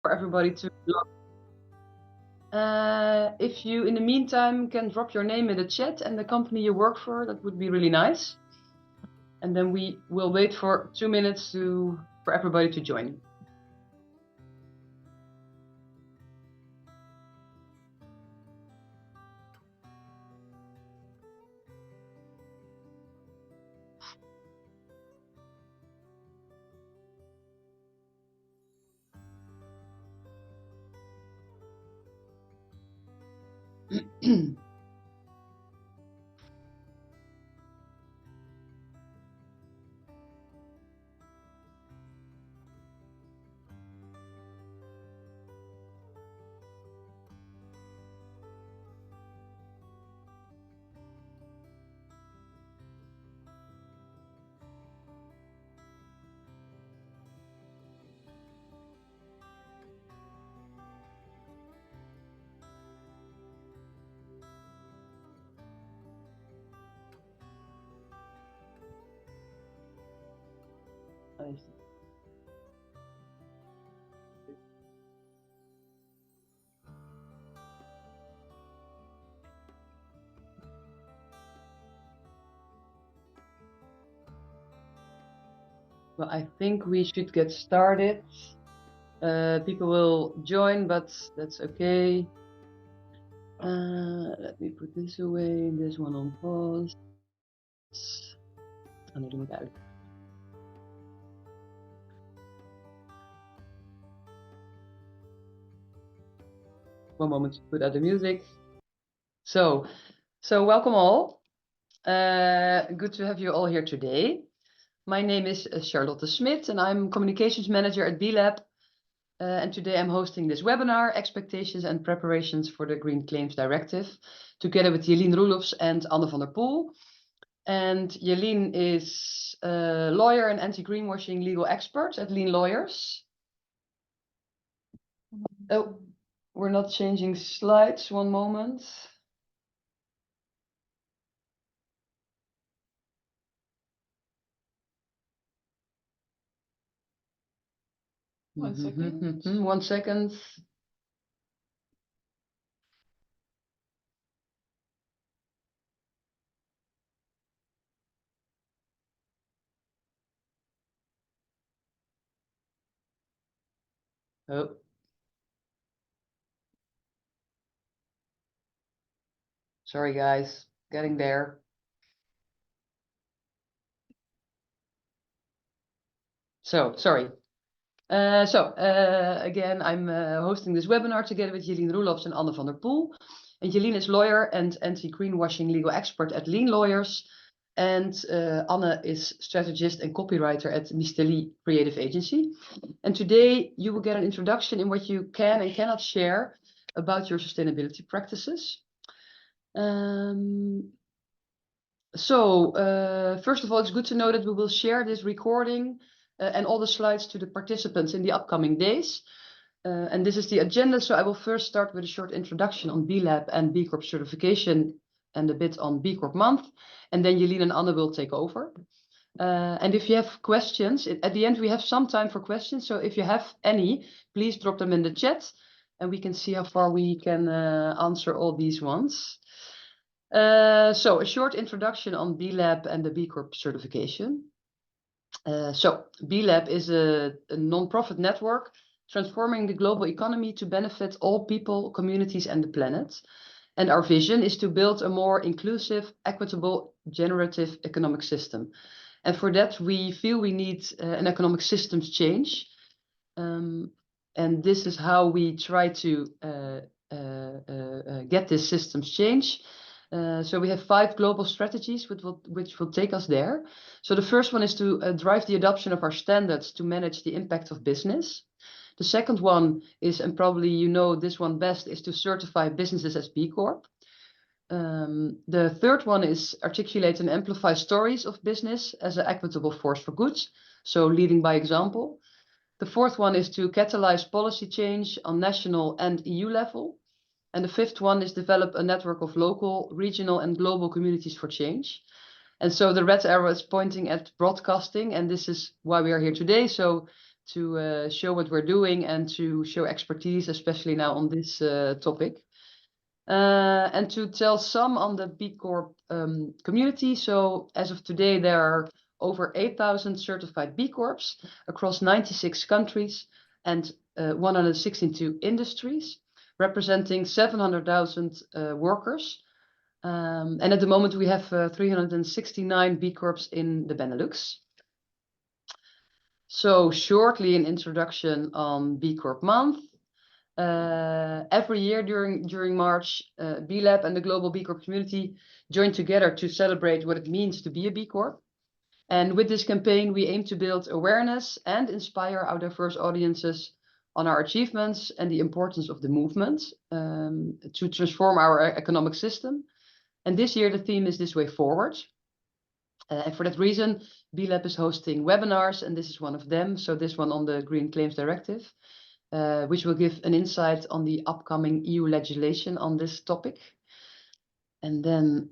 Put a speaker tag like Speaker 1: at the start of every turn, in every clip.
Speaker 1: for everybody to log. If you, in the meantime, can drop your name in the chat and the company you work for, that would be really nice. And then we will wait for 2 minutes for everybody to join. Well, I think we should get started. People will join, but that's okay. Let me put this away, this one on pause. En die doen we het uit. One moment to put out the music. So welcome all. Good to have you all here today. My name is Charlotte Smit and I'm Communications Manager at B Lab. And today I'm hosting this webinar, Expectations and Preparations for the Green Claims Directive, together with Jellien Roelofs and Anne van der Poel. And Jellien is a lawyer and anti-greenwashing legal expert at Lean Lawyers. Oh, we're not changing slides, one moment.
Speaker 2: One second.
Speaker 1: 1 second. Oh. Sorry, guys. Getting there. So, sorry. Again, I'm hosting this webinar together with Jellien Roelofs and Anne van der Poel. And Jellien is lawyer and anti-greenwashing legal expert at Lean Lawyers. And Anne is strategist and copywriter at Misteli Creative Agency. And today you will get an introduction in what you can and cannot share about your sustainability practices. First of all, it's good to know that we will share this recording and all the slides to the participants in the upcoming days. And this is the agenda. So I will first start with a short introduction on B Lab and B Corp certification and a bit on B Corp month. And then Jellien and Anne will take over. And if you have questions, at the end we have some time for questions. So if you have any, please drop them in the chat and we can see how far we can answer all these ones. So a short introduction on B Lab and the B Corp certification. B Lab is a non-profit network transforming the global economy to benefit all people, communities, and the planet. And our vision is to build a more inclusive, equitable, generative economic system. And for that, we feel we need an economic systems change. And this is how we try to get this systems change. So we have 5 global strategies which will take us there. So the first one is to drive the adoption of our standards to manage the impact of business. The second one is, and probably you know this one best, is to certify businesses as B Corp. The third one is articulate and amplify stories of business as an equitable force for good, so leading by example. The fourth one is to catalyze policy change on national and EU level. And the fifth one is develop a network of local, regional, and global communities for change. And so the red arrow is pointing at broadcasting, and this is why we are here today. So to show what we're doing and to show expertise, especially now on this topic. And to tell some on the B Corp community. So as of today, there are over 8,000 certified B Corps across 96 countries and 162 industries, representing 700,000 workers. And at the moment, we have 369 B Corps in the Benelux. So shortly, an introduction on B Corp month. Every year during March, B Lab and the global B Corp community join together to celebrate what it means to be a B Corp. And with this campaign, we aim to build awareness and inspire our diverse audiences on our achievements and the importance of the movement to transform our economic system. And this year, the theme is This Way Forward. And for that reason, B Lab is hosting webinars, and this is one of them. So this one on the Green Claims Directive, which will give an insight on the upcoming EU legislation on this topic. And then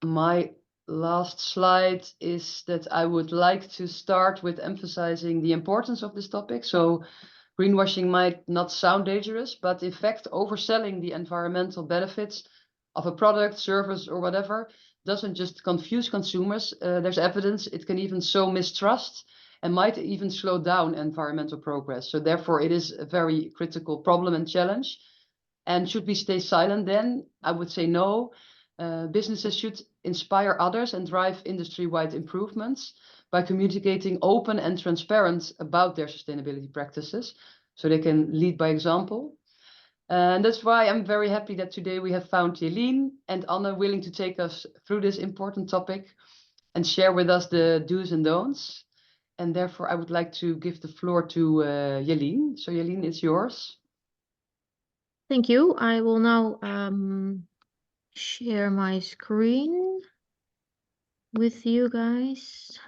Speaker 1: my last slide is that I would like to start with emphasizing the importance of this topic. So greenwashing might not sound dangerous, but in fact, overselling the environmental benefits of a product, service, or whatever doesn't just confuse consumers. There's evidence it can even sow mistrust and might even slow down environmental progress. So therefore, it is a very critical problem and challenge. And should we stay silent then? I would say no. Businesses should inspire others and drive industry-wide improvements by communicating open and transparent about their sustainability practices, so they can lead by example. And that's why I'm very happy that today we have found Jellien and Anne willing to take us through this important topic and share with us the do's and don'ts. And therefore, I would like to give the floor to Jellien. So Jellien, it's yours.
Speaker 2: Thank you. I will now share my screen with you guys.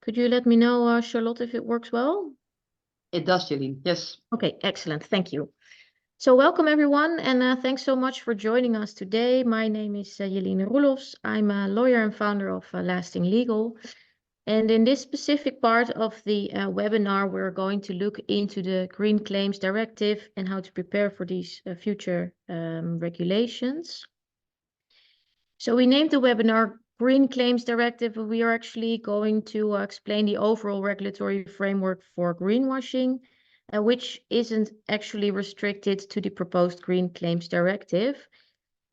Speaker 2: Could you let me know, Charlotte, if it works well?
Speaker 1: It does, Jellien. Yes.
Speaker 2: Okay, excellent. Thank you. So welcome, everyone, and thanks so much for joining us today. My name is Jellien Roelofs. I'm a lawyer and founder of Lasting Legal. And in this specific part of the webinar, we're going to look into the Green Claims Directive and how to prepare for these future regulations. So we named the webinar Green Claims Directive. We are actually going to explain the overall regulatory framework for greenwashing, which isn't actually restricted to the proposed Green Claims Directive.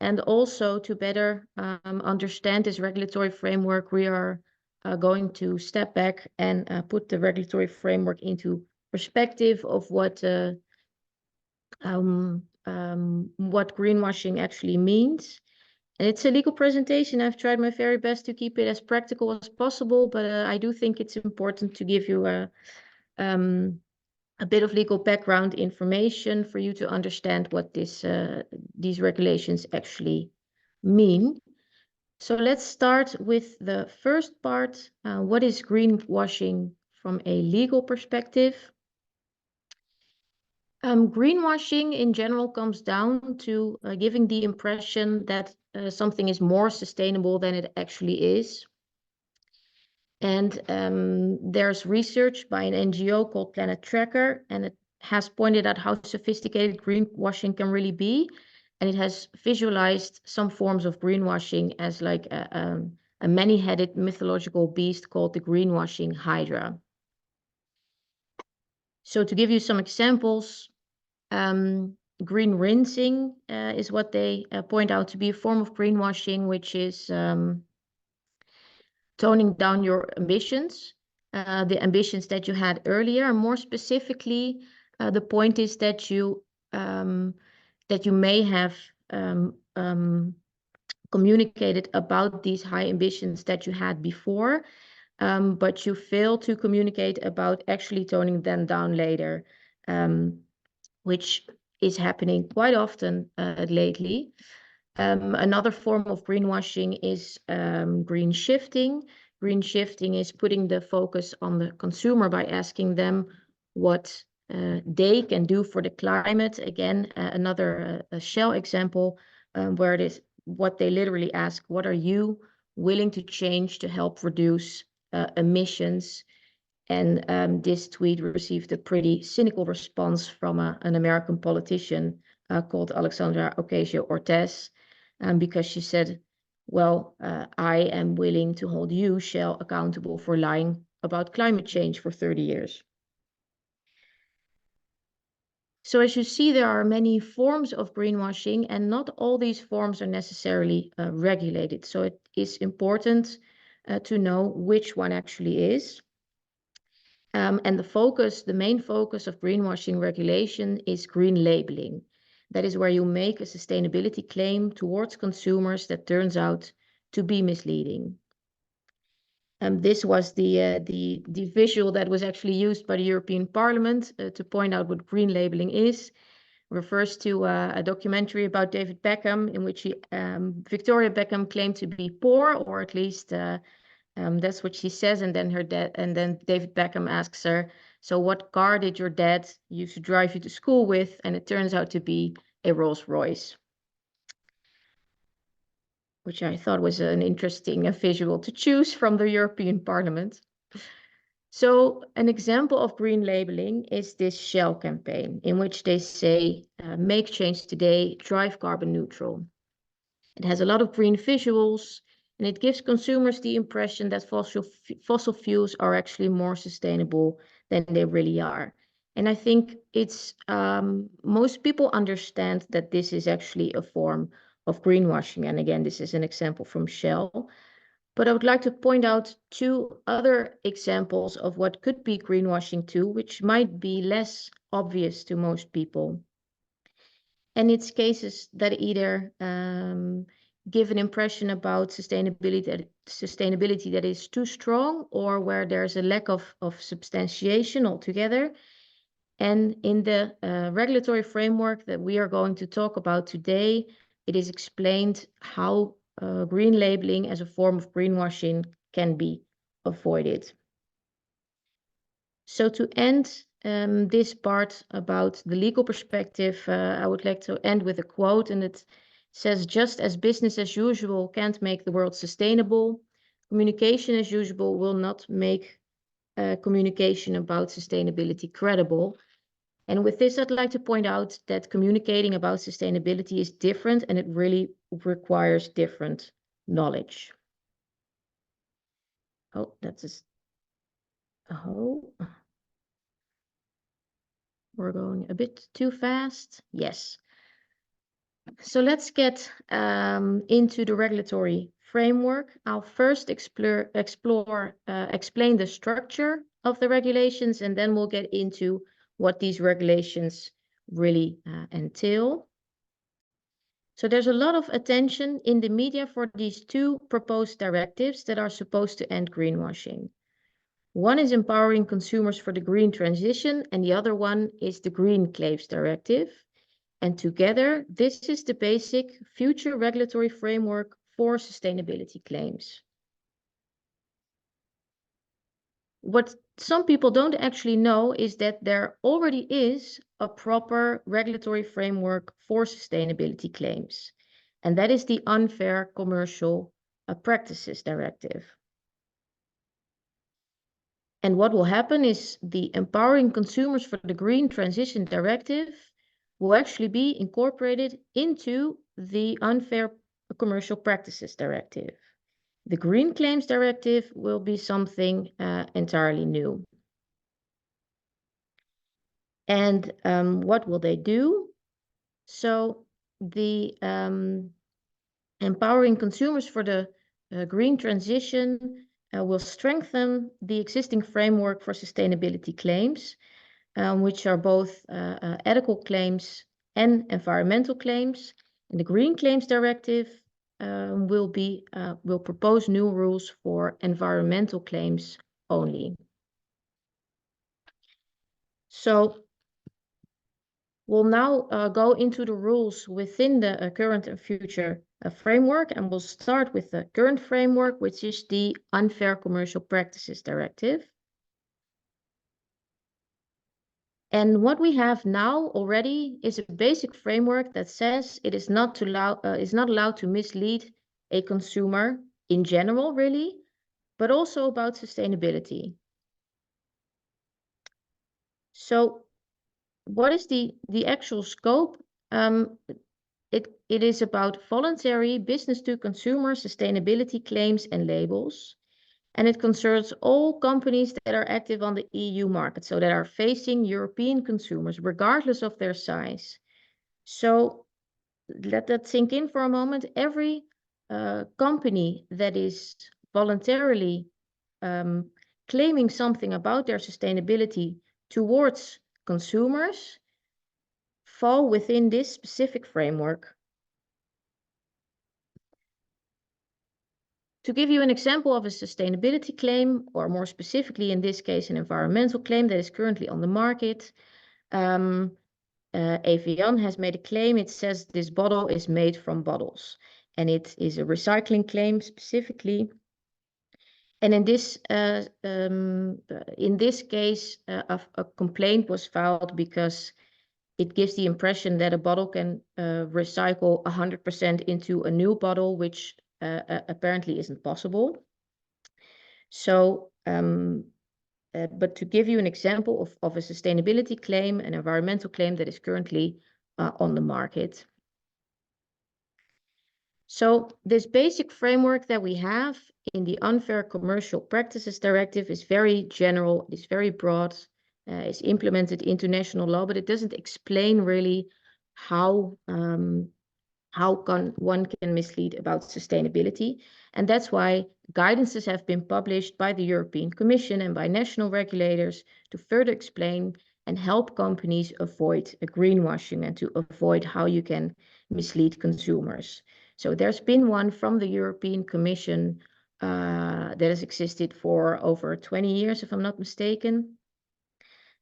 Speaker 2: And also to better understand this regulatory framework, we are going to step back and put the regulatory framework into perspective of what greenwashing actually means. And it's a legal presentation. I've tried my very best to keep it as practical as possible, but I do think it's important to give you a bit of legal background information for you to understand what these regulations actually mean. So let's start with the first part. What is greenwashing from a legal perspective? Greenwashing in general comes down to giving the impression that something is more sustainable than it actually is. And there's research by an NGO called Planet Tracker, and it has pointed out how sophisticated greenwashing can really be. And it has visualized some forms of greenwashing as like a many-headed mythological beast called the greenwashing hydra. So to give you some examples, green rinsing is what they point out to be a form of greenwashing, which is toning down your ambitions, the ambitions that you had earlier. And more specifically, the point is that you may have communicated about these high ambitions that you had before, but you fail to communicate about actually toning them down later, which is happening quite often lately. Another form of greenwashing is green shifting. Green shifting is putting the focus on the consumer by asking them what they can do for the climate. Again, another Shell example where it is what they literally ask: what are you willing to change to help reduce emissions? And this tweet received a pretty cynical response from an American politician called Alexandra Ocasio-Cortez, because she said, well, I am willing to hold you, Shell, accountable for lying about climate change for 30 years. So as you see, there are many forms of greenwashing, and not all these forms are necessarily regulated. So it is important to know which one actually is. And the main focus of greenwashing regulation is green labeling. That is where you make a sustainability claim towards consumers that turns out to be misleading. This was the visual that was actually used by the European Parliament to point out what green labeling is. Refers to a documentary about David Beckham, in which Victoria Beckham claimed to be poor, or at least that's what she says. And then David Beckham asks her, so what car did your dad used to drive you to school with? And it turns out to be a Rolls Royce, which I thought was an interesting visual to choose from the European Parliament. So an example of green labeling is this Shell campaign, in which they say, make change today, drive carbon neutral. It has a lot of green visuals, and it gives consumers the impression that fossil fuels are actually more sustainable than they really are. And I think it's most people understand that this is actually a form of greenwashing. And again, this is an example from Shell. But I would like to point out two other examples of what could be greenwashing too, which might be less obvious to most people. And it's cases that either give an impression about sustainability that is too strong, or where there's a lack of substantiation altogether. And in the regulatory framework that we are going to talk about today, it is explained how green labeling as a form of greenwashing can be avoided. So to end this part about the legal perspective, I would like to end with a quote, and it says, just as business as usual can't make the world sustainable, communication as usual will not make communication about sustainability credible. And with this, I'd like to point out that communicating about sustainability is different, and it really requires different knowledge. Oh, that's a... Oh, we're going a bit too fast. Yes. So let's get into the regulatory framework. I'll first explain the structure of the regulations, and then we'll get into what these regulations really entail. So there's a lot of attention in the media for these two proposed directives that are supposed to end greenwashing. One is empowering consumers for the green transition, and the other one is the Green Claims Directive. And together, this is the basic future regulatory framework for sustainability claims. What some people don't actually know is that there already is a proper regulatory framework for sustainability claims, and that is the Unfair Commercial Practices Directive. And what will happen is the Empowering Consumers for the Green Transition Directive will actually be incorporated into the Unfair Commercial Practices Directive. The Green Claims Directive will be something entirely new. And what will they do? So the Empowering Consumers for the Green Transition will strengthen the existing framework for sustainability claims, which are both ethical claims and environmental claims. And the Green Claims Directive will propose new rules for environmental claims only. So we'll now go into the rules within the current and future framework, and we'll start with the current framework, which is the Unfair Commercial Practices Directive. And what we have now already is a basic framework that says it is not allowed to mislead a consumer in general, really, but also about sustainability. So what is the actual scope? It is about voluntary business-to-consumer sustainability claims and labels. And it concerns all companies that are active on the EU market, so that are facing European consumers, regardless of their size. So let that sink in for a moment. Every company that is voluntarily claiming something about their sustainability towards consumers fall within this specific framework. To give you an example of a sustainability claim, or more specifically in this case, an environmental claim that is currently on the market, Evian has made a claim. It says this bottle is made from bottles, and it is a recycling claim specifically. And in this case, a complaint was filed because it gives the impression that a bottle can recycle 100% into a new bottle, which apparently isn't possible. So, but to give you an example of a sustainability claim, an environmental claim that is currently on the market. So this basic framework that we have in the Unfair Commercial Practices Directive is very general, it's very broad, it's implemented into national law, but it doesn't explain really how one can mislead about sustainability. And that's why guidances have been published by the European Commission and by national regulators to further explain and help companies avoid greenwashing and to avoid how you can mislead consumers. So there's been one from the European Commission that has existed for over 20 years, if I'm not mistaken.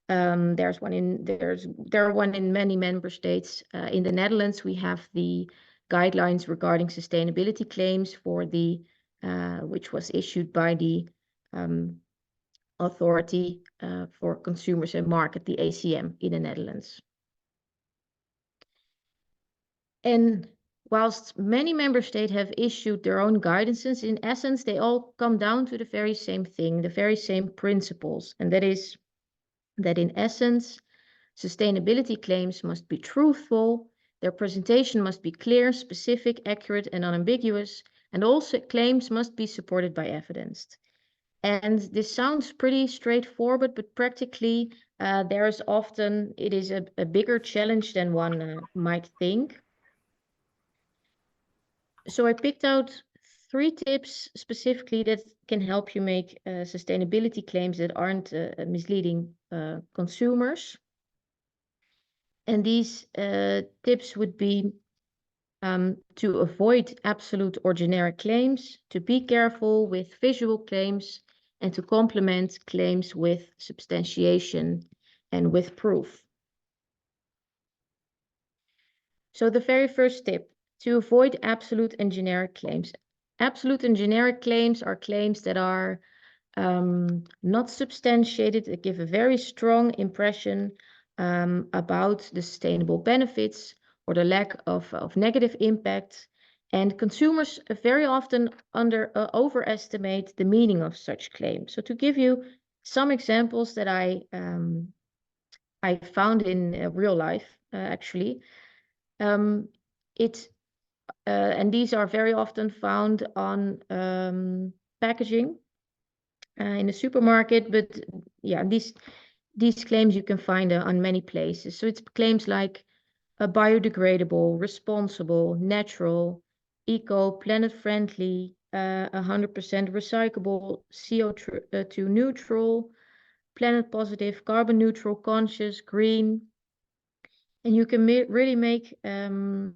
Speaker 2: There are one in many member states. In the Netherlands, we have the guidelines regarding sustainability claims for the which was issued by the Authority for Consumers and Market, the ACM, in the Netherlands. And whilst many member states have issued their own guidances, in essence, they all come down to the very same thing, the very same principles, and that is that in essence, sustainability claims must be truthful, their presentation must be clear, specific, accurate, and unambiguous, and also claims must be supported by evidence. And this sounds pretty straightforward, but practically it is a bigger challenge than one might think. So I picked out 3 tips specifically that can help you make sustainability claims that aren't misleading consumers. And these tips would be to avoid absolute or generic claims, to be careful with visual claims, and to complement claims with substantiation and with proof. So the very first tip, to avoid absolute and generic claims. Absolute and generic claims are claims that are not substantiated, that give a very strong impression about the sustainable benefits or the lack of negative impact. And consumers very often overestimate the meaning of such claims. So to give you some examples that I found in real life, actually, and these are very often found on packaging in a supermarket, but yeah, these claims you can find on many places. So it's claims like biodegradable, responsible, natural, eco, planet-friendly, 100% recyclable, CO2 neutral, planet positive, carbon neutral, conscious, green. And you can really make a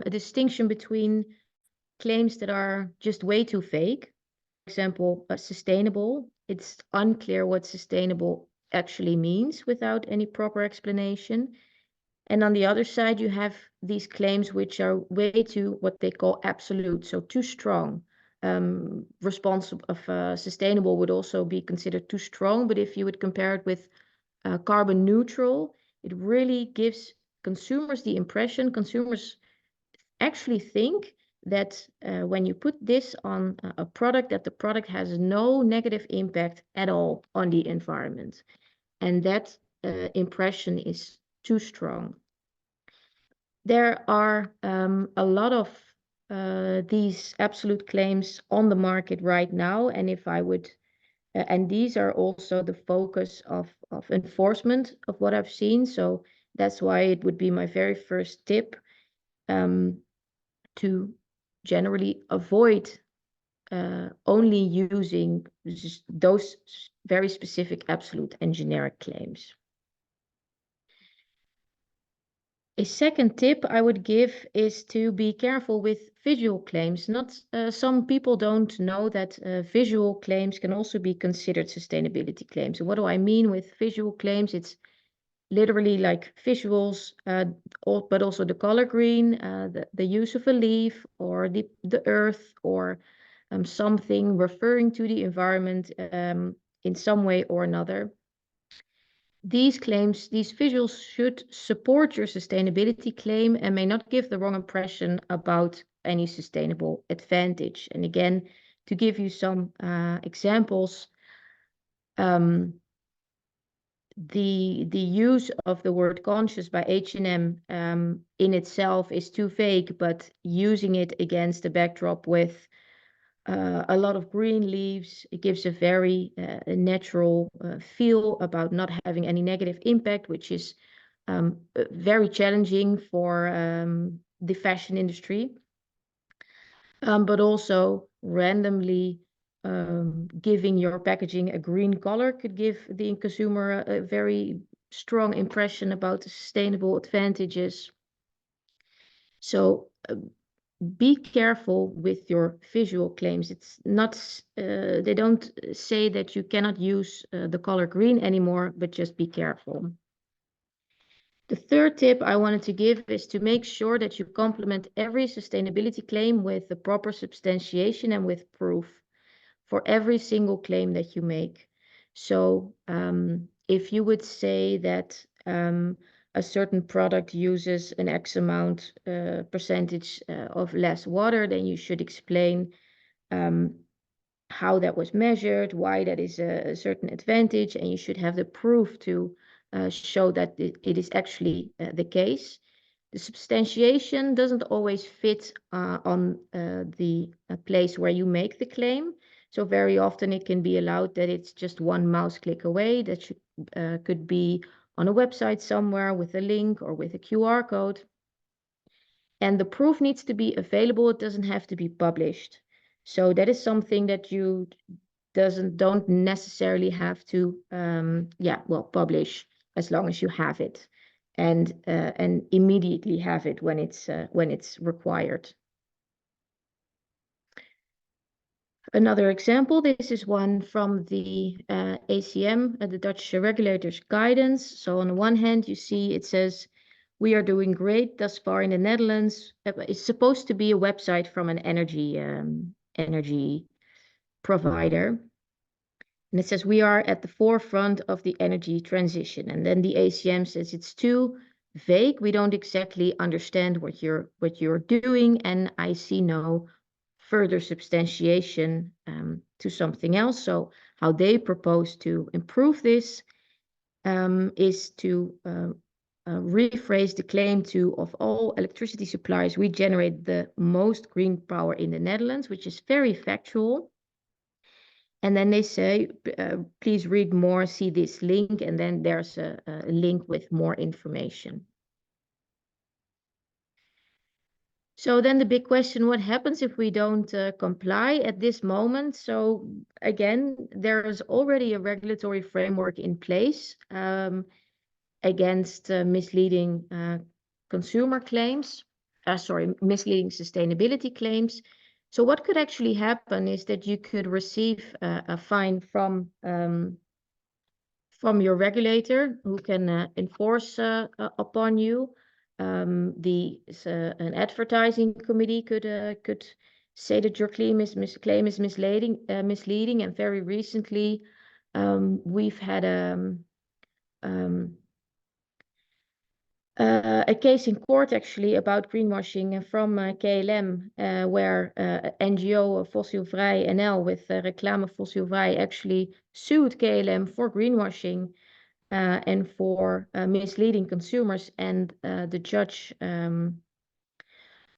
Speaker 2: distinction between claims that are just way too vague. For example, sustainable. It's unclear what sustainable actually means without any proper explanation. And on the other side, you have these claims which are way too what they call absolute, so too strong. Sustainable would also be considered too strong, but if you would compare it with carbon neutral, it really gives consumers the impression, consumers actually think that when you put this on a product, that the product has no negative impact at all on the environment. and that impression is too strong. There are a lot of these absolute claims on the market right now, and if I would, and these are also the focus of enforcement of what I've seen. So that's why it would be my very first tip to generally avoid only using those very specific absolute and generic claims. A second tip I would give is to be careful with visual claims. Some people don't know that visual claims can also be considered sustainability claims. And what do I mean with visual claims? It's literally like visuals, but also the color green, the use of a leaf, or the earth, or something referring to the environment in some way or another. These claims, these visuals should support your sustainability claim and may not give the wrong impression about any sustainable advantage. And again, to give you some examples, the use of the word conscious by H&M in itself is too vague, but using it against the backdrop with a lot of green leaves, it gives a very natural feel about not having any negative impact, which is very challenging for the fashion industry. But also randomly giving your packaging a green color could give the consumer a very strong impression about the sustainable advantages. So be careful with your visual claims. It's not, they don't say that you cannot use the color green anymore, but just be careful. The third tip I wanted to give is to make sure that you complement every sustainability claim with the proper substantiation and with proof for every single claim that you make. So if you would say that a certain product uses an X amount percentage of less water, then you should explain how that was measured, why that is a certain advantage, and you should have the proof to show that it is actually the case. The substantiation doesn't always fit on the place where you make the claim. So very often it can be allowed that it's just one mouse click away. That could be on a website somewhere with a link or with a QR code. And the proof needs to be available. It doesn't have to be published. So that is something that you don't necessarily have to publish, as long as you have it and immediately have it when it's required. Another example, this is one from the ACM, the Dutch regulators guidance. So on the one hand, you see it says, "We are doing great thus far in the Netherlands." It's supposed to be a website from an energy provider. And it says, "We are at the forefront of the energy transition." And then the ACM says it's too vague. We don't exactly understand what you're doing, and I see no further substantiation to something else. So how they propose to improve this is to rephrase the claim to, "Of all electricity suppliers, we generate the most green power in the Netherlands," which is very factual. And then they say, "Please read more, see this link," and then there's a link with more information. So then the big question, what happens if we don't comply at this moment? So again, there is already a regulatory framework in place against misleading consumer claims, misleading sustainability claims. So what could actually happen is that you could receive a fine from your regulator, who can enforce upon you. An advertising committee could say that your claim is misleading, and very recently we've had a case in court actually about greenwashing from KLM, where NGO Fossielvrij NL with Reclame Fossielvrij actually sued KLM for greenwashing. and for misleading consumers, and the judge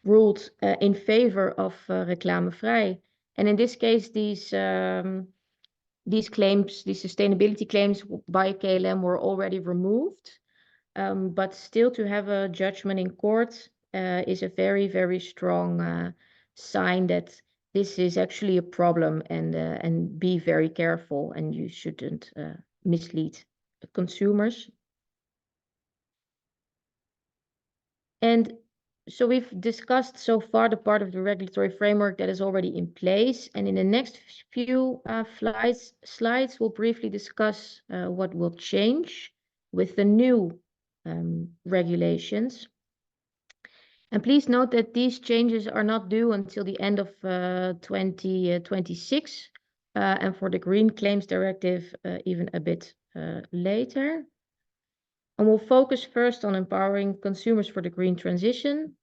Speaker 2: ruled in favor of reclamevrij. And in this case, these claims, these sustainability claims by KLM were already removed. But still, to have a judgment in court is a very, very strong sign that this is actually a problem, and be very careful, and you shouldn't mislead consumers. And so we've discussed so far the part of the regulatory framework that is already in place. And in the next few slides, we'll briefly discuss what will change with the new regulations. And please note that these changes are not due until the end of 2026. And for the Green Claims Directive, even a bit later. And we'll focus first on empowering consumers for the green transition.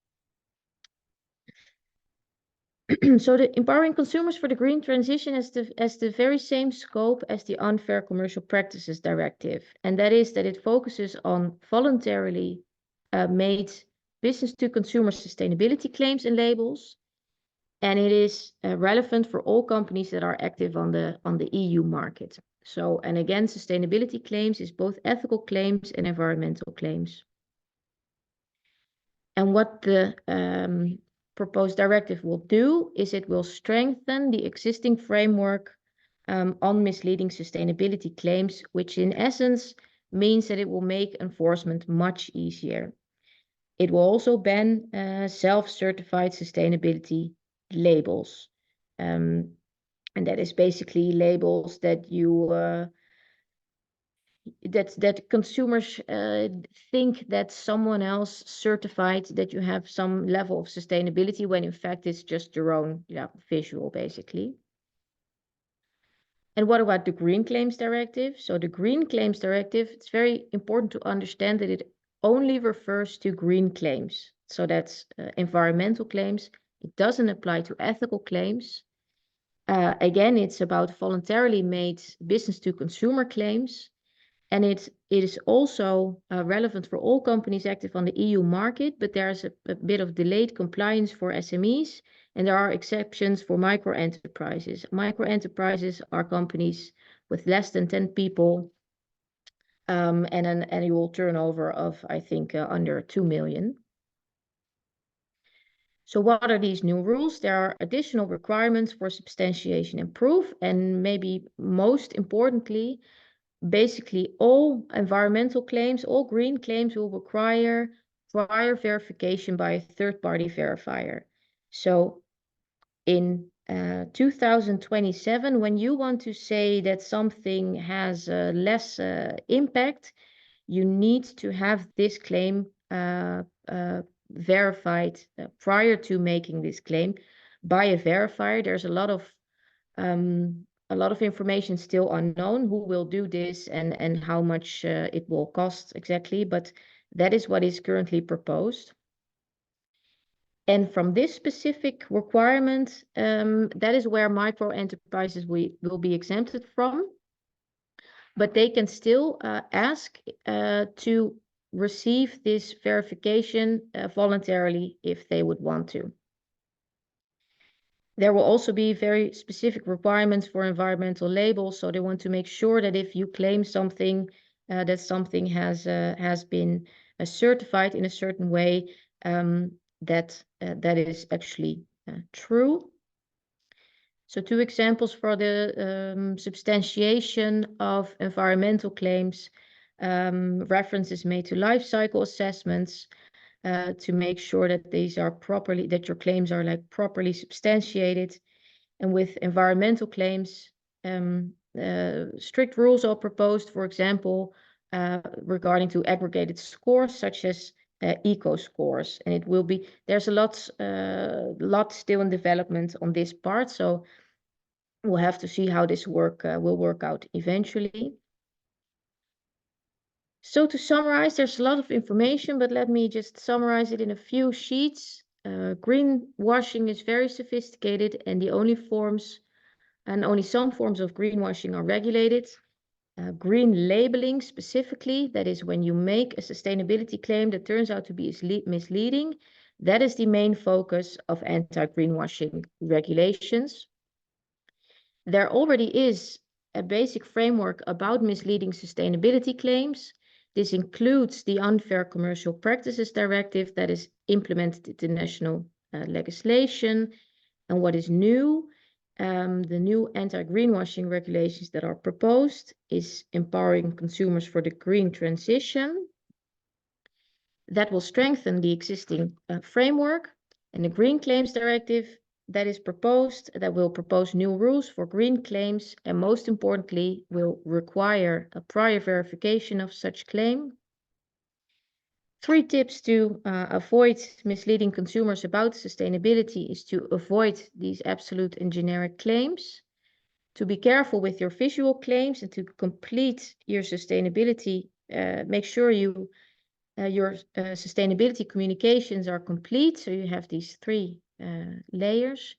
Speaker 2: So the empowering consumers for the green transition has the very same scope as the Unfair Commercial Practices Directive. And that is that it focuses on voluntarily made business-to-consumer sustainability claims and labels. And it is relevant for all companies that are active on the EU market. So, and again, sustainability claims is both ethical claims and environmental claims. And what the proposed directive will do is it will strengthen the existing framework on misleading sustainability claims, which in essence means that it will make enforcement much easier. It will also ban self-certified sustainability labels. And that is basically labels that you that consumers think that someone else certified that you have some level of sustainability, when in fact it's just your own visual, basically. And what about the Green Claims Directive? So the Green Claims Directive, it's very important to understand that it only refers to green claims. So that's environmental claims. It doesn't apply to ethical claims. Again, it's about voluntarily made business-to-consumer claims. And it is also relevant for all companies active on the EU market, but there's a bit of delayed compliance for SMEs, and there are exceptions for micro-enterprises. Micro-enterprises are companies with less than 10 people and an annual turnover of, I think, under 2 million. So what are these new rules? There are additional requirements for substantiation and proof, and maybe most importantly, basically all environmental claims, all green claims will require prior verification by a third-party verifier. So in 2027, when you want to say that something has less impact, you need to have this claim verified prior to making this claim by a verifier. There's a lot of information still unknown, who will do this and how much it will cost exactly, but that is what is currently proposed. And from this specific requirement, that is where micro enterprises will be exempted from, but they can still ask to receive this verification voluntarily if they would want to. There will also be very specific requirements for environmental labels. So they want to make sure that if you claim something, that something has been certified in a certain way, that is actually true. So 2 examples for the substantiation of environmental claims. Reference is made to life cycle assessments, to make sure that these are properly, that your claims are like properly substantiated. And with environmental claims, strict rules are proposed, for example, regarding to aggregated scores such as eco scores. And it will be, there's a lot still in development on this part, so we'll have to see how this will work out eventually. So to summarize, there's a lot of information, but let me just summarize it in a few sheets. Greenwashing is very sophisticated, and only some forms of greenwashing are regulated. Green labeling specifically, that is when you make a sustainability claim that turns out to be misleading, that is the main focus of anti-greenwashing regulations. There already is a basic framework about misleading sustainability claims. This includes the Unfair Commercial Practices Directive that is implemented into national legislation. And what is new, the new anti-greenwashing regulations that are proposed is empowering consumers for the green transition. That will strengthen the existing framework. And the Green Claims Directive that is proposed, that will propose new rules for green claims, and most importantly, will require a prior verification of such claim. 3 tips to avoid misleading consumers about sustainability is to avoid these absolute and generic claims, to be careful with your visual claims, and to complete your sustainability, make sure your sustainability communications are complete, so you have these 3 layers.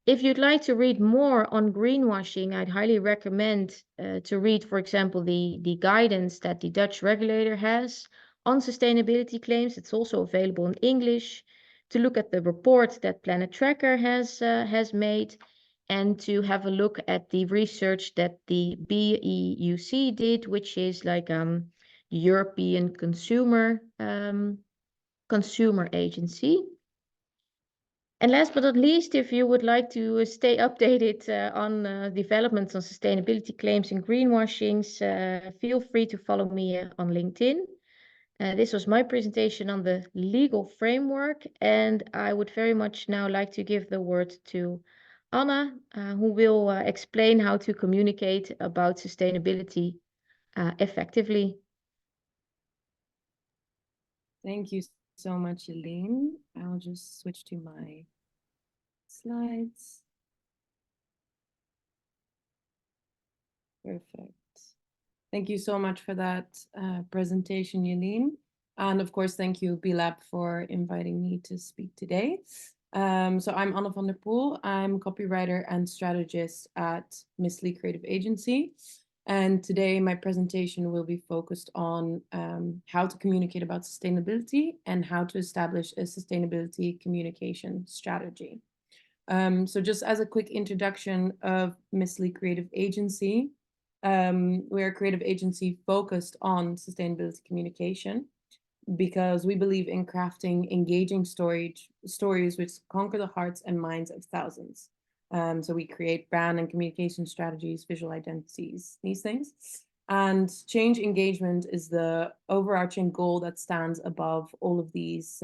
Speaker 2: If you'd like to read more on greenwashing, I'd highly recommend to read, for example, the guidance that the Dutch regulator has on sustainability claims. It's also available in English. To look at the report that Planet Tracker has made, and to have a look at the research that the BEUC did, which is like the European Consumer Agency. And last but not least, if you would like to stay updated on developments on sustainability claims and greenwashings, feel free to follow me on LinkedIn. This was my presentation on the legal framework, and I would very much now like to give the word to Anna, who will explain how to communicate about sustainability effectively.
Speaker 3: Thank you so much, Jellien. I'll just switch to my slides. Perfect. Thank you so much for that presentation, Jellien. And of course, thank you, B Lab, for inviting me to speak today. So I'm Anna van der Poel. I'm copywriter and strategist at Miss Lee Creative Agency. And today my presentation will be focused on how to communicate about sustainability and how to establish a sustainability communication strategy. So just as a quick introduction of Miss Lee Creative Agency, we're a creative agency focused on sustainability communication because we believe in crafting engaging stories which conquer the hearts and minds of thousands. So we create brand and communication strategies, visual identities, these things. And change engagement is the overarching goal that stands above all of these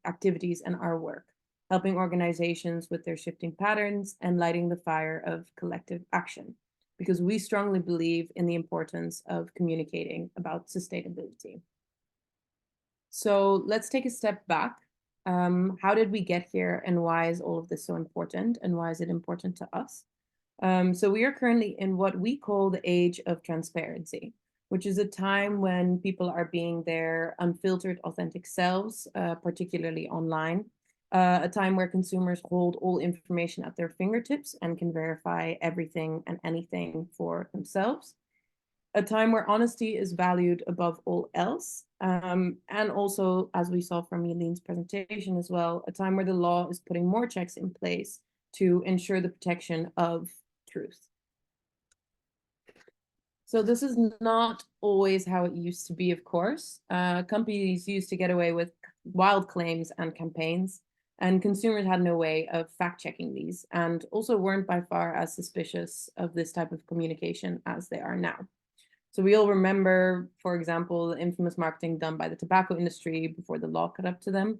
Speaker 3: activities and our work, helping organizations with their shifting patterns and lighting the fire of collective action, because we strongly believe in the importance of communicating about sustainability. So let's take a step back. How did we get here, and why is all of this so important, and why is it important to us? So we are currently in what we call the age of transparency, which is a time when people are being their unfiltered, authentic selves, particularly online. A time where consumers hold all information at their fingertips and can verify everything and anything for themselves. A time where honesty is valued above all else. And also, as we saw from Jellien's presentation as well, a time where the law is putting more checks in place to ensure the protection of truth. So this is not always how it used to be, of course. Companies used to get away with wild claims and campaigns, and consumers had no way of fact-checking these, and also weren't by far as suspicious of this type of communication as they are now. So we all remember, for example, the infamous marketing done by the tobacco industry before the law caught up to them.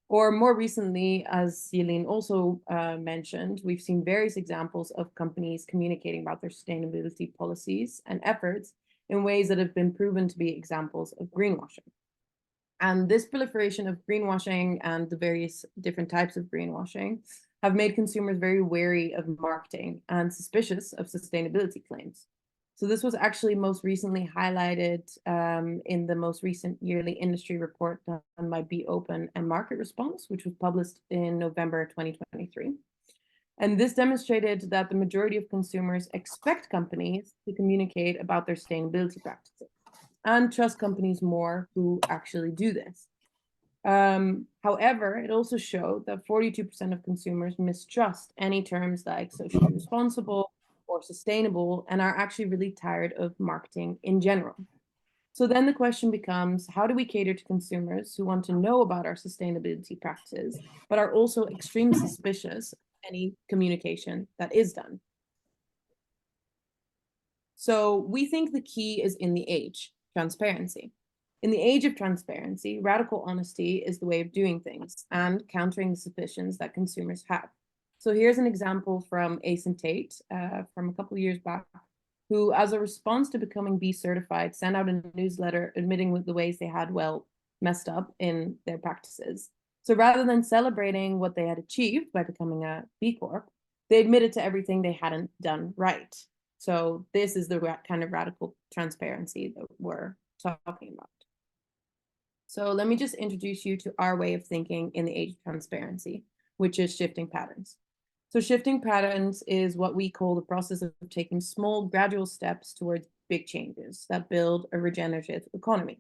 Speaker 3: Or more recently, as Jellien also mentioned, we've seen various examples of companies communicating about their sustainability policies and efforts in ways that have been proven to be examples of greenwashing. And this proliferation of greenwashing and the various different types of greenwashing have made consumers very wary of marketing and suspicious of sustainability claims. So this was actually most recently highlighted in the most recent yearly industry report done by Be Open and Market Response, which was published in November 2023. And this demonstrated that the majority of consumers expect companies to communicate about their sustainability practices and trust companies more who actually do this. However, it also showed that 42% of consumers mistrust any terms like socially responsible or sustainable and are actually really tired of marketing in general. So then the question becomes, how do we cater to consumers who want to know about our sustainability practices, but are also extremely suspicious of any communication that is done? So we think the key is in the age, transparency. In the age of transparency, radical honesty is the way of doing things and countering the suspicions that consumers have. So here's an example from Ace and Tate from a couple of years back, who, as a response to becoming B certified, sent out a newsletter admitting with the ways they had, well, messed up in their practices. So rather than celebrating what they had achieved by becoming a B Corp, they admitted to everything they hadn't done right. So this is the kind of radical transparency that we're talking about. So let me just introduce you to our way of thinking in the age of transparency, which is shifting patterns. So shifting patterns is what we call the process of taking small, gradual steps towards big changes that build a regenerative economy.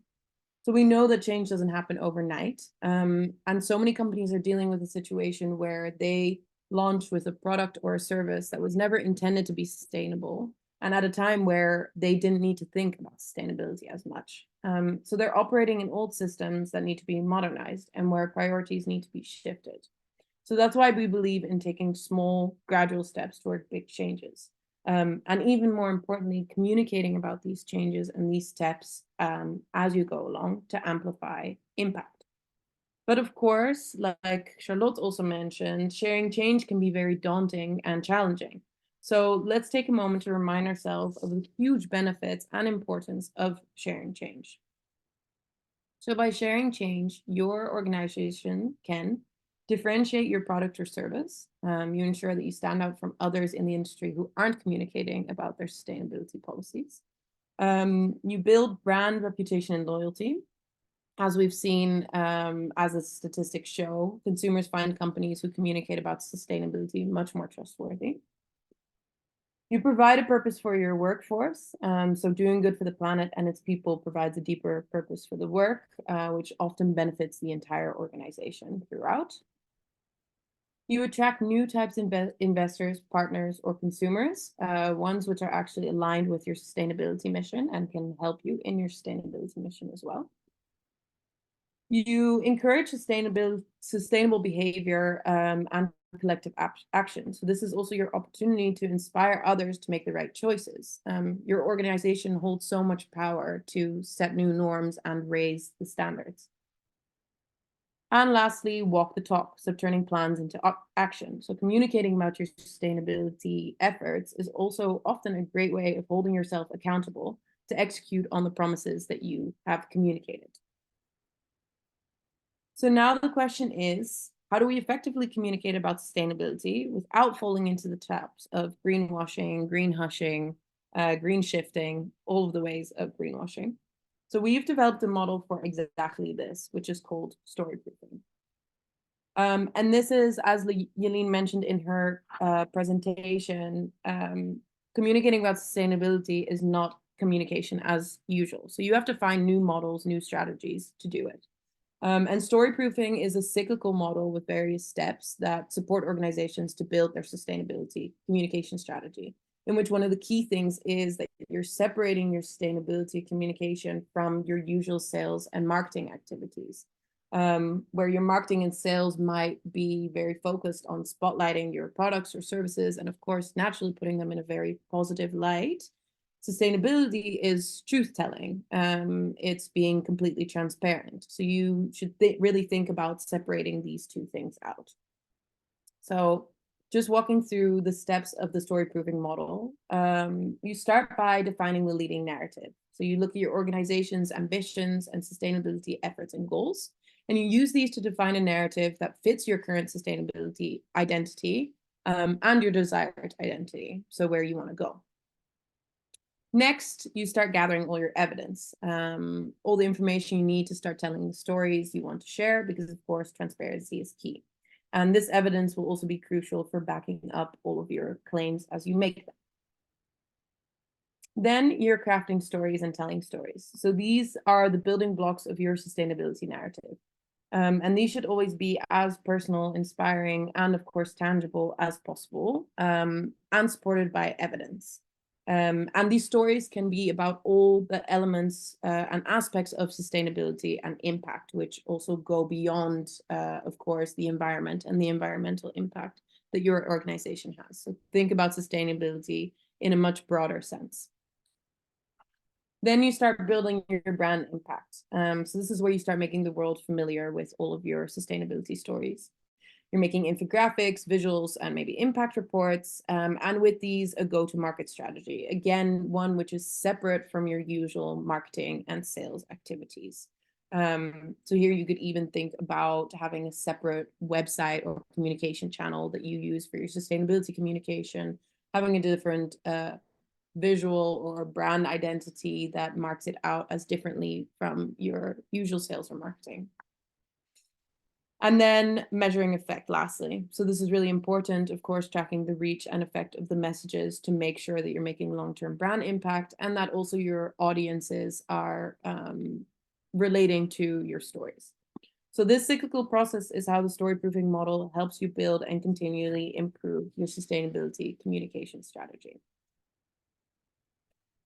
Speaker 3: So we know that change doesn't happen overnight. And so many companies are dealing with a situation where they launched with a product or a service that was never intended to be sustainable, and at a time where they didn't need to think about sustainability as much. So they're operating in old systems that need to be modernized and where priorities need to be shifted. So that's why we believe in taking small, gradual steps toward big changes. And even more importantly, communicating about these changes and these steps as you go along to amplify impact. But of course, like Charlotte also mentioned, sharing change can be very daunting and challenging. So let's take a moment to remind ourselves of the huge benefits and importance of sharing change. So by sharing change, your organization can differentiate your product or service. You ensure that you stand out from others in the industry who aren't communicating about their sustainability policies. You build brand reputation and loyalty. As we've seen, as the statistics show, consumers find companies who communicate about sustainability much more trustworthy. You provide a purpose for your workforce. So doing good for the planet and its people provides a deeper purpose for the work, which often benefits the entire organization throughout. You attract new types of investors, partners, or consumers, ones which are actually aligned with your sustainability mission and can help you in your sustainability mission as well. You encourage sustainable behavior and collective action. So this is also your opportunity to inspire others to make the right choices. Your organization holds so much power to set new norms and raise the standards. And lastly, walk the talk, so turning plans into action. So communicating about your sustainability efforts is also often a great way of holding yourself accountable to execute on the promises that you have communicated. So now the question is, how do we effectively communicate about sustainability without falling into the traps of greenwashing, green hushing, green shifting, all of the ways of greenwashing? So we've developed a model for exactly this, which is called story proofing. And this is, as Jellien mentioned in her presentation, communicating about sustainability is not communication as usual. So you have to find new models, new strategies to do it. And story proofing is a cyclical model with various steps that support organizations to build their sustainability communication strategy, in which one of the key things is that you're separating your sustainability communication from your usual sales and marketing activities, where your marketing and sales might be very focused on spotlighting your products or services, and of course, naturally putting them in a very positive light. Sustainability is truth-telling. It's being completely transparent. So you should really think about separating these two things out. So just walking through the steps of the story proofing model, you start by defining the leading narrative. So you look at your organization's ambitions and sustainability efforts and goals, and you use these to define a narrative that fits your current sustainability identity and your desired identity, so where you want to go. Next, you start gathering all your evidence, all the information you need to start telling the stories you want to share, because of course, transparency is key. And this evidence will also be crucial for backing up all of your claims as you make them. Then you're crafting stories and telling stories. So these are the building blocks of your sustainability narrative. And these should always be as personal, inspiring, and of course tangible as possible, and supported by evidence. And these stories can be about all the elements and aspects of sustainability and impact, which also go beyond, of course, the environment and the environmental impact that your organization has. So think about sustainability in a much broader sense. Then you start building your brand impact. So this is where you start making the world familiar with all of your sustainability stories. You're making infographics, visuals, and maybe impact reports. And with these, a go-to-market strategy. Again, one which is separate from your usual marketing and sales activities. So here you could even think about having a separate website or communication channel that you use for your sustainability communication, having a different visual or brand identity that marks it out as differently from your usual sales or marketing. And then measuring effect lastly. So this is really important, of course, tracking the reach and effect of the messages to make sure that you're making long-term brand impact and that also your audiences are relating to your stories. So this cyclical process is how the story proofing model helps you build and continually improve your sustainability communication strategy.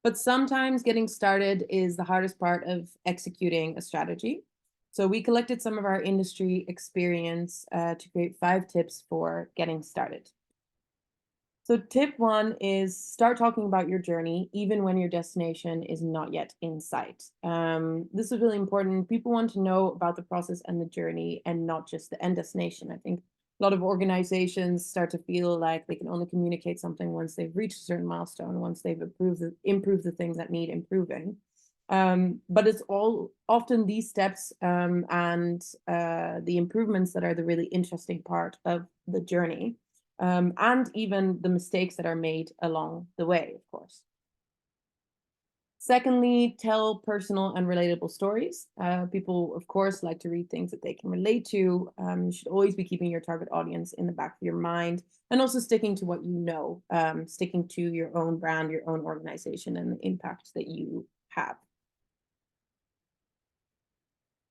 Speaker 3: But sometimes getting started is the hardest part of executing a strategy. So we collected some of our industry experience to create 5 tips for getting started. So tip 1 is start talking about your journey, even when your destination is not yet in sight. This is really important. People want to know about the process and the journey and not just the end destination. I think a lot of organizations start to feel like they can only communicate something once they've reached a certain milestone, once they've improved the things that need improving. But it's all often these steps and the improvements that are the really interesting part of the journey, and even the mistakes that are made along the way, of course. Secondly, tell personal and relatable stories. People, of course, like to read things that they can relate to. You should always be keeping your target audience in the back of your mind and also sticking to what you know, sticking to your own brand, your own organization, and the impact that you have.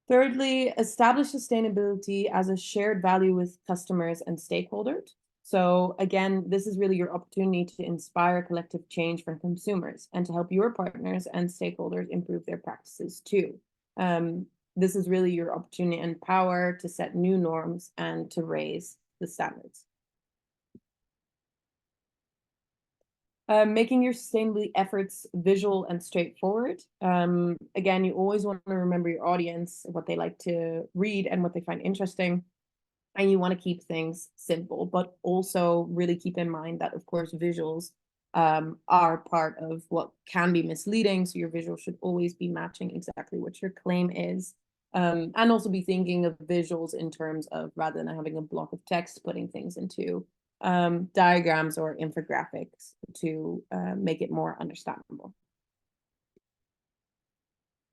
Speaker 3: Thirdly, establish sustainability as a shared value with customers and stakeholders. So again, this is really your opportunity to inspire collective change from consumers and to help your partners and stakeholders improve their practices too. This is really your opportunity and power to set new norms and to raise the standards. Making your sustainability efforts visual and straightforward. Again, you always want to remember your audience, what they like to read and what they find interesting. And you want to keep things simple, but also really keep in mind that, of course, visuals are part of what can be misleading. So your visual should always be matching exactly what your claim is. And also be thinking of visuals in terms of, rather than having a block of text, putting things into diagrams or infographics to make it more understandable.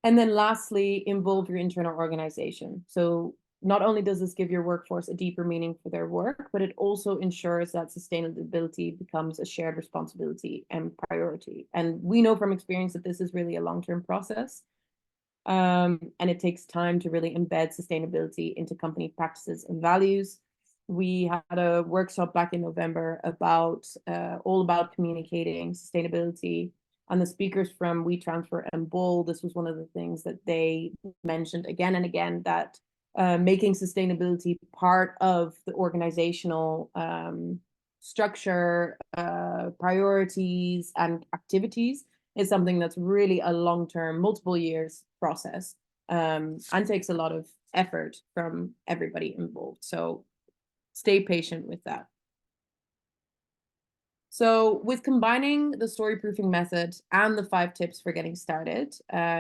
Speaker 3: And then lastly, involve your internal organization. So not only does this give your workforce a deeper meaning for their work, but it also ensures that sustainability becomes a shared responsibility and priority. And we know from experience that this is really a long-term process. And it takes time to really embed sustainability into company practices and values. We had a workshop back in November about all about communicating sustainability. And the speakers from WeTransfer and Bol, this was one of the things that they mentioned again and again, that making sustainability part of the organizational structure, priorities, and activities is something that's really a long-term, multiple years process, and takes a lot of effort from everybody involved. So stay patient with that. So with combining the story proofing method and the 5 tips for getting started,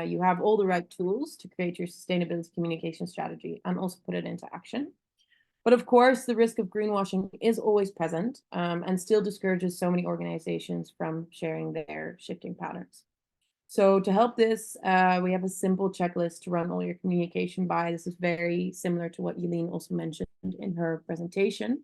Speaker 3: you have all the right tools to create your sustainability communication strategy and also put it into action. But of course, the risk of greenwashing is always present, and still discourages so many organizations from sharing their shifting patterns. So to help this, we have a simple checklist to run all your communication by. This is very similar to what Jellien also mentioned in her presentation.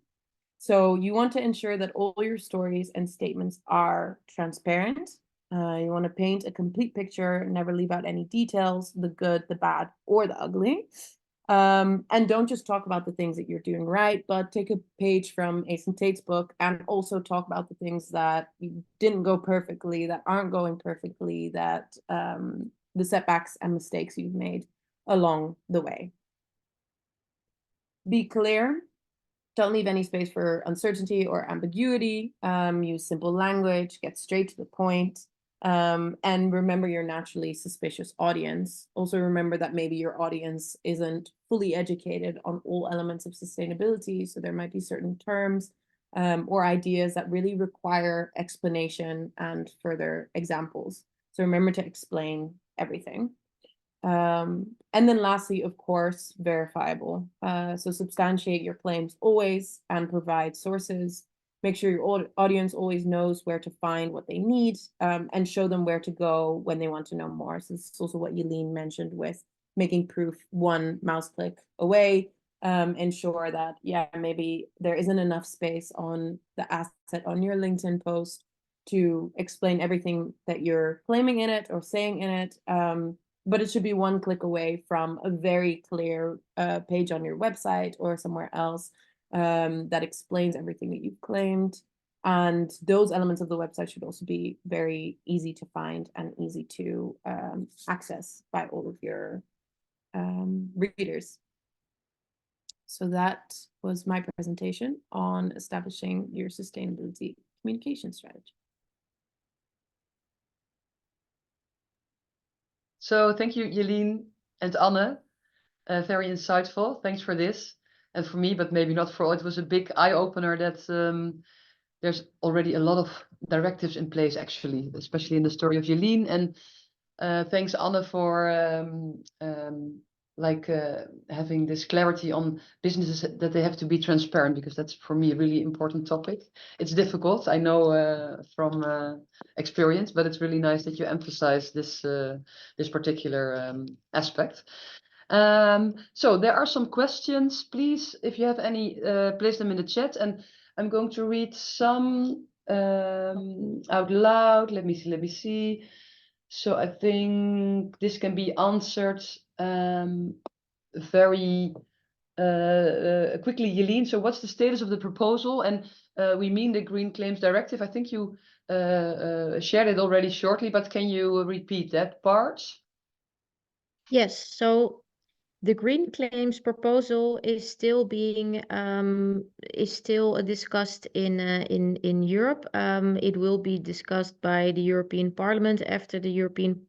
Speaker 3: So you want to ensure that all your stories and statements are transparent. You want to paint a complete picture, never leave out any details, the good, the bad, or the ugly. And don't just talk about the things that you're doing right, but take a page from Ace and Tate's book and also talk about the things that didn't go perfectly, that aren't going perfectly, that the setbacks and mistakes you've made along the way. Be clear. Don't leave any space for uncertainty or ambiguity. Use simple language, get straight to the point. And remember your naturally suspicious audience. Also remember that maybe your audience isn't fully educated on all elements of sustainability. So there might be certain terms or ideas that really require explanation and further examples. So remember to explain everything. And then lastly, of course, verifiable. So substantiate your claims always and provide sources. Make sure your audience always knows where to find what they need and show them where to go when they want to know more. So this is also what Jellien mentioned with making proof one mouse click away. Ensure that, yeah, maybe there isn't enough space on the asset on your LinkedIn post to explain everything that you're claiming in it or saying in it. But it should be one click away from a very clear page on your website or somewhere else that explains everything that you've claimed. And those elements of the website should also be very easy to find and easy to access by all of your readers. So that was my presentation on establishing your sustainability communication strategy.
Speaker 1: So thank you, Jellien and Anne. Very insightful. Thanks for this. And for me, but maybe not for all, it was a big eye-opener that there's already a lot of directives in place, actually, especially in the story of Jellien. And thanks, Anne, for having this clarity on businesses that they have to be transparent, because that's for me a really important topic. It's difficult, I know from experience, but it's really nice that you emphasize this this particular aspect. So there are some questions. Please, if you have any, place them in the chat, and I'm going to read some out loud. Let me see. So I think this can be answered very quickly, Jellien. So what's the status of the proposal? And we mean the Green Claims Directive. I think you shared it already shortly, but can you repeat that part?
Speaker 2: Yes, so the green claims proposal is still being discussed in Europe. It will be discussed by the European Parliament after the European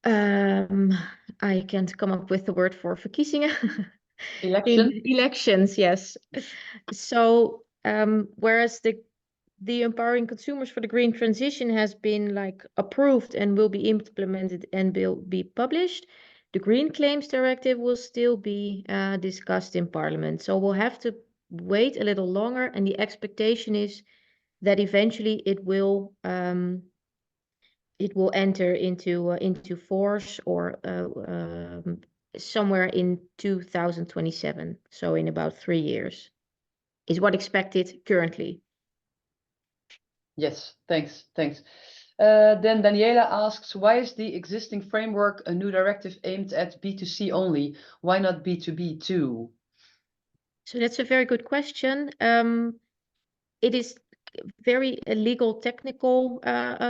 Speaker 2: I can't come up with the word for verkiezingen. In elections, yes. So whereas the empowering consumers for the green transition has been like approved and will be implemented and will be published, the Green Claims Directive will still be discussed in Parliament. So we'll have to wait a little longer, and the expectation is that eventually it will enter into force or somewhere in 2027. So in about 3 years is what expected currently.
Speaker 1: Yes, thanks. Then Daniela asks, why is the existing framework a new directive aimed at B2C only? Why not B2B too? So
Speaker 2: that's a very good question. It is very legal technical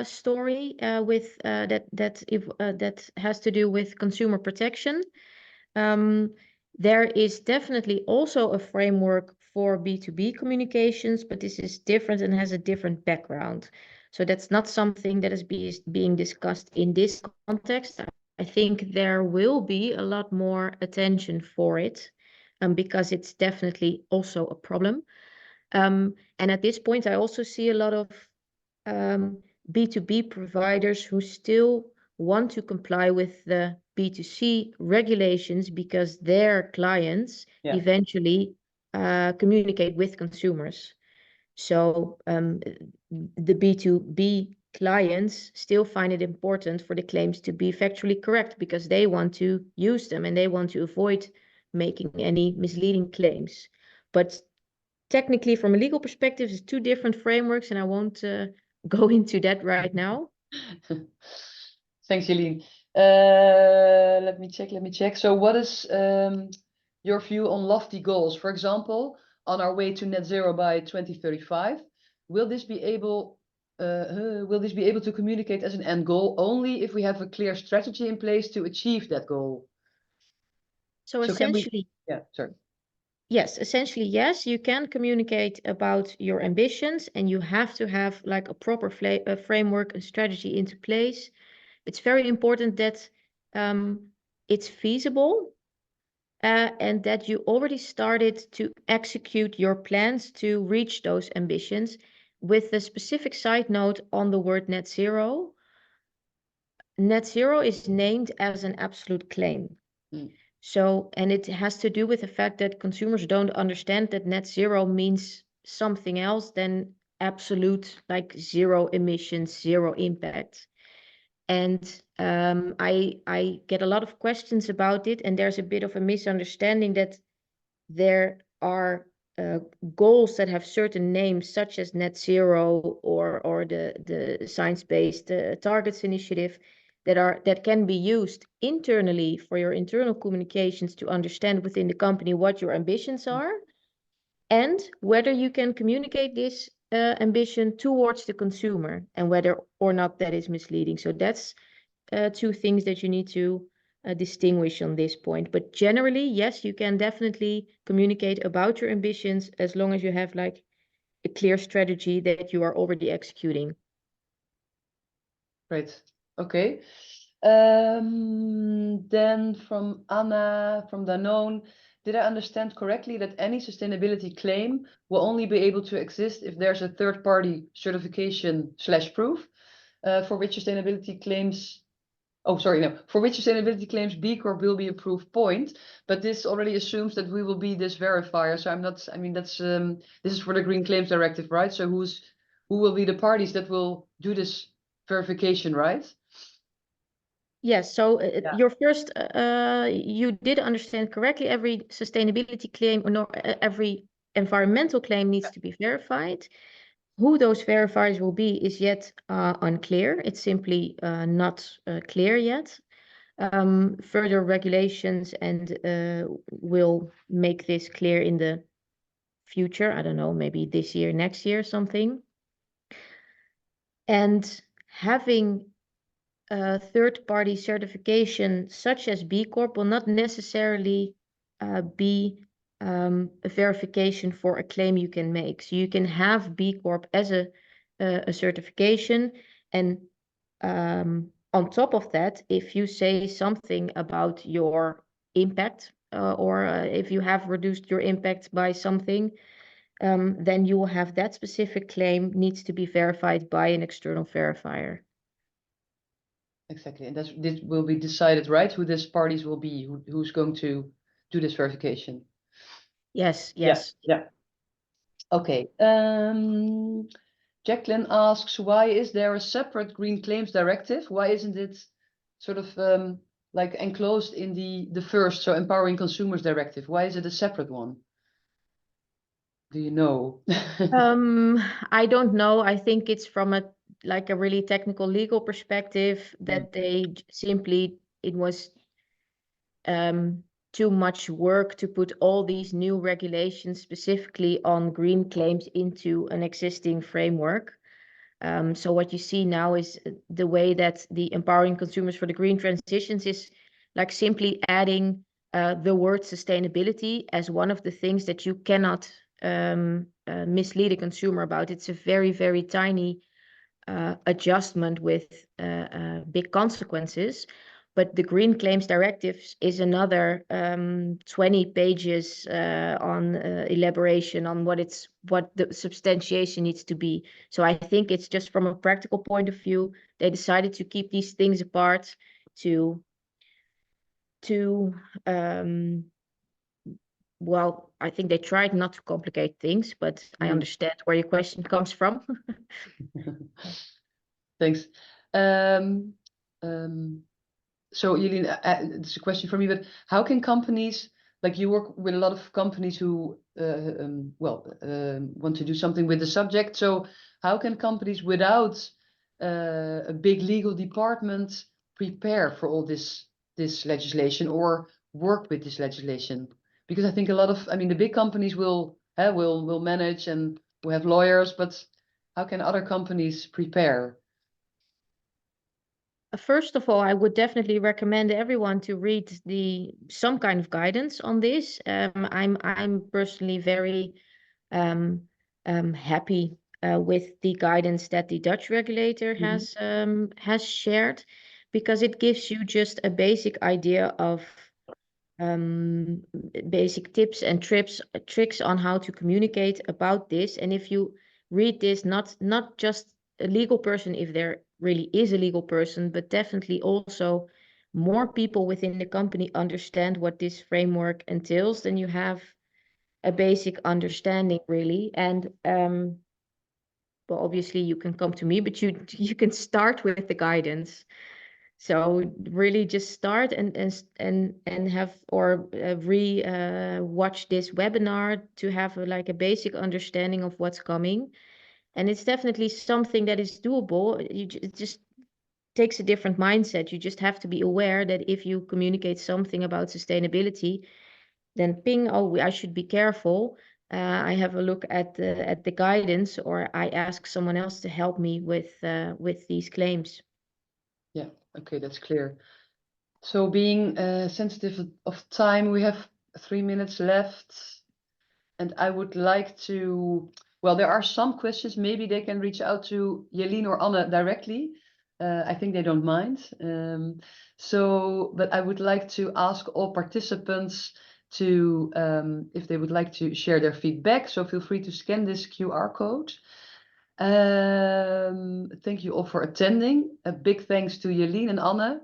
Speaker 2: story with that has to do with consumer protection. There is definitely also a framework for B2B communications, but this is different and has a different background. So that's not something that is being discussed in this context. I think there will be a lot more attention for it because it's definitely also a problem. And at this point, I also see a lot of B2B providers who still want to comply with the B2C regulations because their clients eventually communicate with consumers. So the B2B clients still find it important for the claims to be factually correct because they want to use them and they want to avoid making any misleading claims. But technically, from a legal perspective, it's two different frameworks, and I won't go into that right now.
Speaker 1: Thanks, Jellien. Let me check. So what is your view on lofty goals? For example, on our way to net zero by 2035, will this be able to communicate as an end goal only if we have a clear strategy in place to achieve that goal?
Speaker 2: So
Speaker 1: So can we-
Speaker 2: essentially,
Speaker 1: sorry.
Speaker 2: yes, essentially, yes, you can communicate about your ambitions and you have to have like a proper framework and strategy into place. It's very important that it's feasible and that you already started to execute your plans to reach those ambitions. With a specific side note on the word net zero. Net zero is named as an absolute claim. So, and it has to do with the fact that consumers don't understand that net zero means something else than absolute, like zero emissions, zero impact. And I get a lot of questions about it, and there's a bit of a misunderstanding that there are goals that have certain names, such as net zero or the science-based targets initiative, that can be used internally for your internal communications to understand within the company what your ambitions are, and whether you can communicate this ambition towards the consumer, and whether or not that is misleading. So that's two things that you need to distinguish on this point. But generally, yes, you can definitely communicate about your ambitions as long as you have like a clear strategy that you are already executing.
Speaker 1: Great. Okay. Then from Anna from Danone, did I understand correctly that any sustainability claim will only be able to exist if there's a third-party certification / proof for which sustainability claims B Corp will be a proof point, but this already assumes that we will be this verifier. So that's this is for the Green Claims Directive, right? So who will be the parties that will do this verification, right?
Speaker 2: Yes, so your first, you did understand correctly. Every sustainability claim or every environmental claim needs to be verified. Who those verifiers will be is yet unclear. It's simply not clear yet. Further regulations and will make this clear in the future. I don't know, maybe this year, next year, something. And having a third-party certification such as B Corp will not necessarily be a verification for a claim you can make. So you can have B Corp as a certification, and on top of that, if you say something about your impact or if you have reduced your impact by something, then you will have that specific claim needs to be verified by an external verifier.
Speaker 1: Exactly, and this will be decided, right? Who these parties will be, who's going to do this verification.
Speaker 2: Yes.
Speaker 1: Yeah. Okay. Jacqueline asks, why is there a separate Green Claims Directive? Why isn't it sort of like enclosed in the first, so Empowering Consumers Directive? Why is it a separate one? Do you know?
Speaker 2: I don't know. I think it's from a really technical legal perspective that they simply, it was too much work to put all these new regulations specifically on green claims into an existing framework. So what you see now is the way that the Empowering Consumers for the Green Transitions is like simply adding the word sustainability as one of the things that you cannot mislead a consumer about. It's a very, very tiny adjustment with big consequences. But the Green Claims Directive is another 20 pages on elaboration on what the substantiation needs to be. So I think it's just from a practical point of view, they decided to keep these things apart well, I think they tried not to complicate things, but I understand where your question comes from.
Speaker 1: Thanks. So Jellien, it's a question for me, but how can companies, like you work with a lot of companies who want to do something with the subject. So how can companies without a big legal department prepare for all this legislation or work with this legislation? Because I think a lot of, I mean, the big companies will manage and will have lawyers, but how can other companies prepare?
Speaker 2: First of all, I would definitely recommend everyone to read some kind of guidance on this. I'm personally very happy with the guidance that the Dutch regulator has shared, because it gives you just a basic idea of basic tips and tricks on how to communicate about this. And if you read this, not just a legal person, if there really is a legal person, but definitely also more people within the company understand what this framework entails, then you have a basic understanding, really. And well, obviously you can come to me, but you can start with the guidance. So really just start and have or watch this webinar to have like a basic understanding of what's coming. And it's definitely something that is doable. It just takes a different mindset. You just have to be aware that if you communicate something about sustainability, then ping, oh, I should be careful. I have a look at the guidance, or I ask someone else to help me with these claims.
Speaker 1: Yeah, okay, that's clear. So being sensitive of time, we have 3 minutes left. And I would like to, well, there are some questions, maybe they can reach out to Jellien or Anne directly. I think they don't mind. But I would like to ask all participants to, if they would like to share their feedback. So feel free to scan this QR code. Thank you all for attending. A big thanks to Jellien and Anne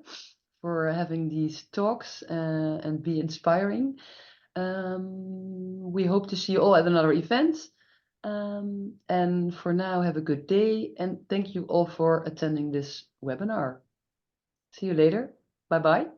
Speaker 1: for having these talks and be inspiring. We hope to see you all at another event. And for now, have a good day. And thank you all for attending this webinar. See you later. Bye-bye.